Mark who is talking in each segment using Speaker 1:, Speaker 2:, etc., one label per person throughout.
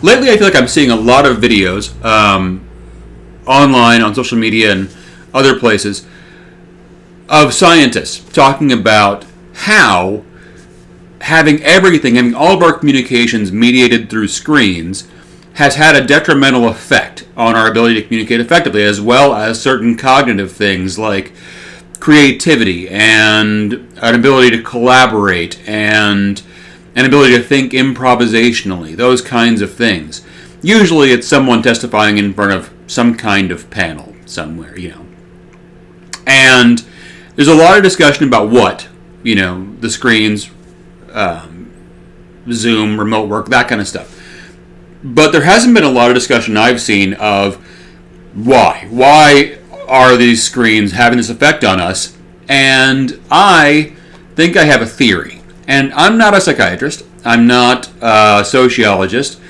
Speaker 1: lately I feel like I'm seeing a lot of videos online, on social media, and other places of scientists talking about how having all of our communications mediated through screens has had a detrimental effect on our ability to communicate effectively, as well as certain cognitive things like creativity and an ability to collaborate and an ability to think improvisationally, those kinds of things. Usually it's someone testifying in front of some kind of panel somewhere. And there's a lot of discussion about the screens, Zoom, remote work, that kind of stuff. But there hasn't been a lot of discussion I've seen of why. Why are these screens having this effect on us? And I think I have a theory. And I'm not a psychiatrist. I'm not a sociologist.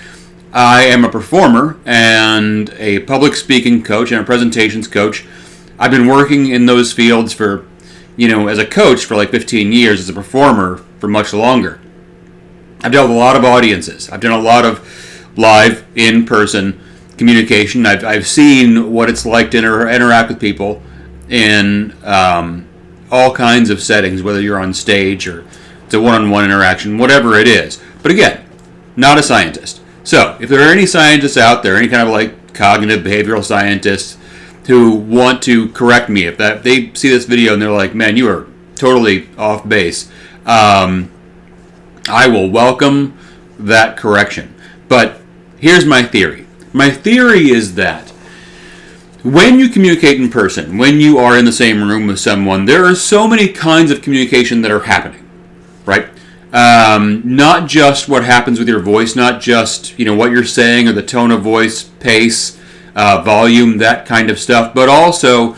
Speaker 1: I am a performer and a public speaking coach and a presentations coach. I've been working in those fields for, as a coach for like 15 years, as a performer for much longer. I've dealt with a lot of audiences. I've done a lot of live, in-person communication. I've seen what it's like to interact with people in all kinds of settings, whether you're on stage or it's a one-on-one interaction, whatever it is. But again, not a scientist. So, if there are any scientists out there, any kind of like cognitive behavioral scientists who want to correct me, if they see this video and they're like, man, you are totally off base, I will welcome that correction. But here's my theory. My theory is that when you communicate in person, when you are in the same room with someone, there are so many kinds of communication that are happening, right? Not just what happens with your voice, not just what you're saying or the tone of voice, pace, volume, that kind of stuff, but also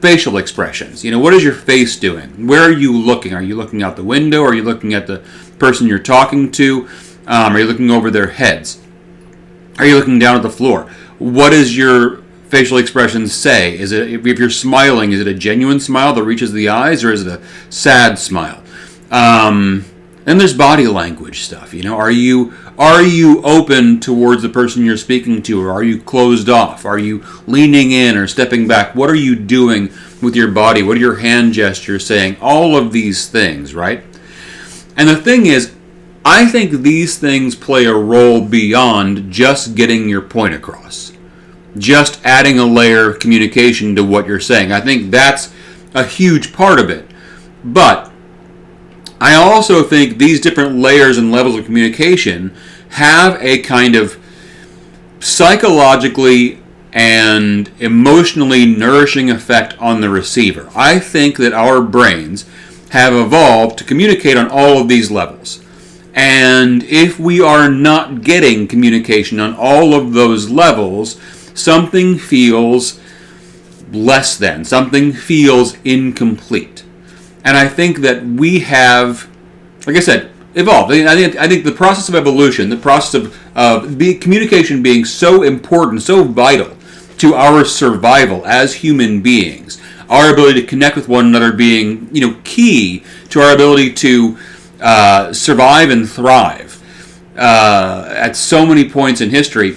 Speaker 1: facial expressions. What is your face doing? Where are you looking? Are you looking out the window? Are you looking at the person you're talking to? Are you looking over their heads? Are you looking down at the floor? What does your facial expression say? Is it, if you're smiling, is it a genuine smile that reaches the eyes, or is it a sad smile? Then there's body language stuff. Are you open towards the person you're speaking to, or are you closed off? Are you leaning in or stepping back? What are you doing with your body? What are your hand gestures saying? All of these things, right? And the thing is, I think these things play a role beyond just getting your point across, just adding a layer of communication to what you're saying. I think that's a huge part of it. But I also think these different layers and levels of communication have a kind of psychologically and emotionally nourishing effect on the receiver. I think that our brains have evolved to communicate on all of these levels. And if we are not getting communication on all of those levels, something feels less than, something feels incomplete. And I think that we have, like I said, evolved. I think the process of evolution, the process of communication being so important, so vital to our survival as human beings, our ability to connect with one another being, key to our ability to survive and thrive at so many points in history,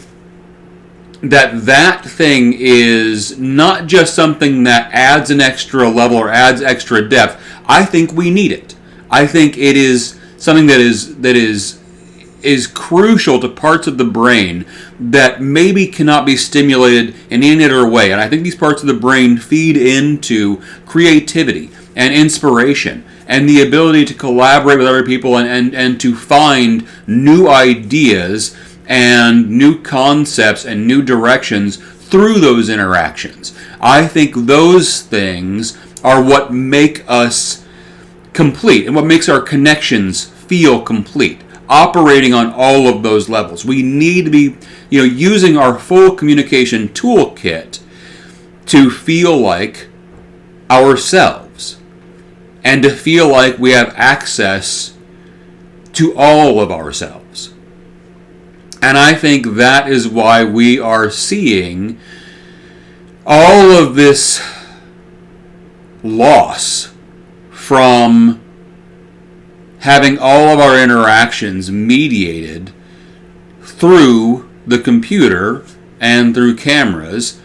Speaker 1: that thing is not just something that adds an extra level or adds extra depth. I think we need it. I think it is something that is crucial to parts of the brain that maybe cannot be stimulated in any other way. And I think these parts of the brain feed into creativity and inspiration and the ability to collaborate with other people and to find new ideas and new concepts and new directions through those interactions. I think those things are what make us complete and what makes our connections feel complete, operating on all of those levels. We need to be, using our full communication toolkit to feel like ourselves and to feel like we have access to all of ourselves. And I think that is why we are seeing all of this loss from having all of our interactions mediated through the computer and through cameras,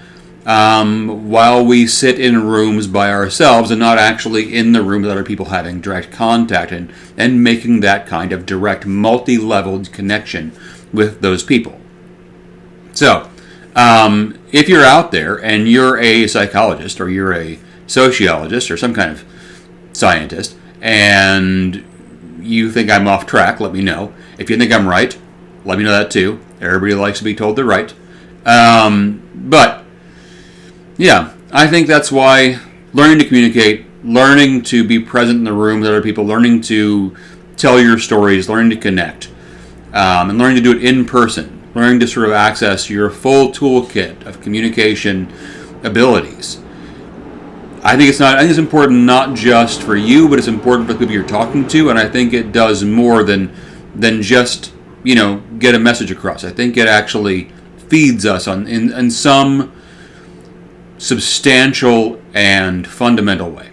Speaker 1: while we sit in rooms by ourselves and not actually in the room with other people having direct contact and making that kind of direct multi-leveled connection with those people. So, if you're out there and you're a psychologist or you're a sociologist or some kind of scientist and you think I'm off track, let me know. If you think I'm right, let me know that too. Everybody likes to be told they're right. But, yeah, I think that's why learning to communicate, learning to be present in the room with other people, learning to tell your stories, learning to connect, and learning to do it in person, learning to sort of access your full toolkit of communication abilities. I think it's important not just for you, but it's important for the people you're talking to, and I think it does more than just, get a message across. I think it actually feeds us in some substantial and fundamental way.